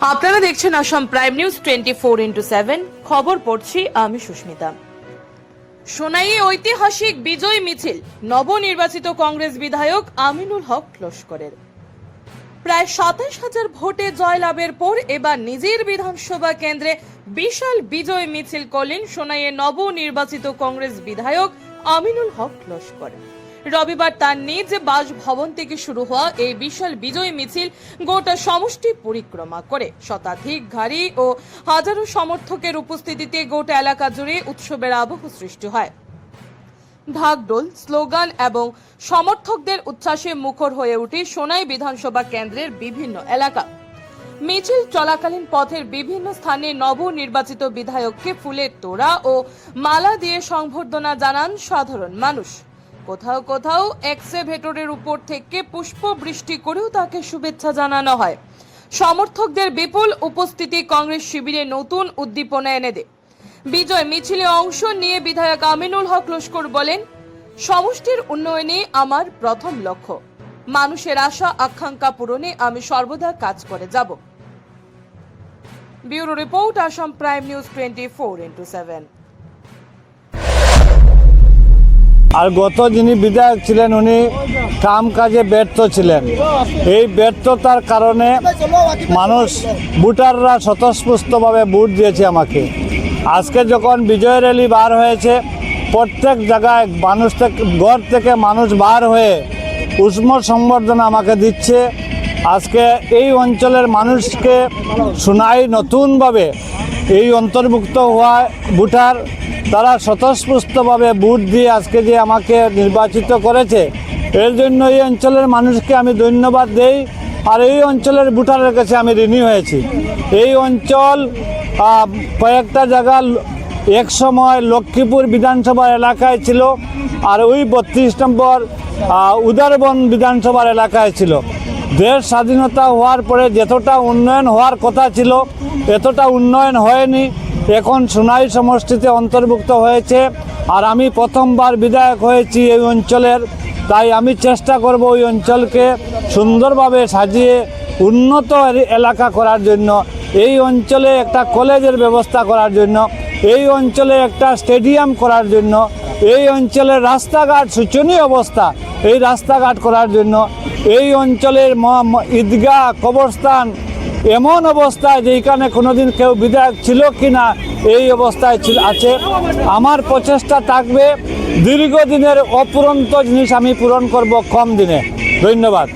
আপনারা দেখছেন Assam prime news 24x7 খবর পড়ছি আমি সুস্মিতা। সোনাইয়ে ঐতিহাসিক বিজয় মিছিল, নবনির্বাচিত কংগ্রেস বিধায়ক আমিনুল হক লস্করের। প্রায় ২৭,০০০ ভোটে জয়লাভের পর এবার নিজের বিধানসভা কেন্দ্রে বিশাল বিজয় মিছিল করলেন সোনাইয়ে নবনির্বাচিত কংগ্রেস বিধায়ক আমিনুল হক লস্কর। রবিবার তার নিজ বাসভবন থেকে শুরু হওয়া এই বিশাল বিজয় মিছিল গোটা সমষ্টি পরিক্রমা করে শতাধিক গাড়ি ও হাজারো সমর্থকের উপস্থিতিতে গোটা এলাকা জুড়ে উৎসবের আবহ সৃষ্টি হয়। ঢাকঢোল, স্লোগান এবং সমর্থকদের উচ্ছ্বাসে মুখর হয়ে ওঠে সোনাই বিধানসভা কেন্দ্রের বিভিন্ন এলাকা। মিছিল চলাকালীন পথের বিভিন্ন স্থানে নবনির্বাচিত বিধায়ককে ফুলের তোড়া ও মালা দিয়ে সংবর্ধনা জানান সাধারণ মানুষ। কোথাও কোথাও এক্সেভেটরের উপর থেকে পুষ্প বৃষ্টি করেও তাকে শুভেচ্ছা জানানো হয়। সমর্থকদের বিপুল উপস্থিতি কংগ্রেস শিবিরে নতুন উদ্দীপনা এনে দেয়। বিজয় মিছিলে অংশ নিয়ে বিধায়ক আমিনুল হক লস্কর বলেন, সমষ্টির উন্নয়নে আমার প্রথম লক্ষ্য, মানুষের আশা আকাঙ্ক্ষা পূরণে আমি সর্বদা কাজ করে যাব। Bureau report, Assam prime news 24x7। আর গত যিনি বিধায়ক ছিলেন উনি কাম কাজে ব্যর্থ ছিলেন। এই ব্যর্থতার কারণে মানুষ ভোটাররা স্বতঃস্ফূর্তভাবে ভোট দিয়েছে আমাকে। আজকে যখন বিজয় র্যালি বার হয়েছে, প্রত্যেক জায়গায় মানুষ থেকে ঘর থেকে মানুষ বার হয়ে উষ্ম সংবর্ধনা আমাকে দিচ্ছে। আজকে এই অঞ্চলের মানুষকে সোনাই নতুনভাবে এই অন্তর্ভুক্ত হওয়া ভোটার, তারা স্বতঃস্ফূর্তভাবে ভোট দিয়ে আজকে যে আমাকে নির্বাচিত করেছে, এর জন্য এই অঞ্চলের মানুষকে আমি ধন্যবাদ দেই। আর এই অঞ্চলের ভোটারের কাছে আমি ঋণী হয়েছি। এই অঞ্চল কয়েকটা জায়গা এক সময় লক্ষ্মীপুর বিধানসভা এলাকায় ছিল, আর ওই ৩২ নম্বর উদারবন বিধানসভার এলাকায় ছিল। দেশ স্বাধীনতা হওয়ার পরে যতটা উন্নয়ন হওয়ার কথা ছিল এতটা উন্নয়ন হয়নি। এখন সোনাই সমষ্টিতে অন্তর্ভুক্ত হয়েছে, আর আমি প্রথমবার বিধায়ক হয়েছি এই অঞ্চলের। তাই আমি চেষ্টা করব ওই অঞ্চলকে সুন্দরভাবে সাজিয়ে উন্নত এলাকা করার জন্য, এই অঞ্চলে একটা কলেজের ব্যবস্থা করার জন্য, এই অঞ্চলে একটা স্টেডিয়াম করার জন্য, এই অঞ্চলের রাস্তাঘাট শোচনীয় অবস্থা, এই রাস্তাঘাট করার জন্য, এই অঞ্চলের ঈদগাহ, কবরস্থান এমন অবস্থায় যেখানে কোনোদিন কেউ বিধায়ক ছিল কিনা এই অবস্থায় আছে। আমার প্রচেষ্টা থাকবে দীর্ঘদিনের অপূরন্ত জিনিস আমি পূরণ করব কম দিনে। ধন্যবাদ।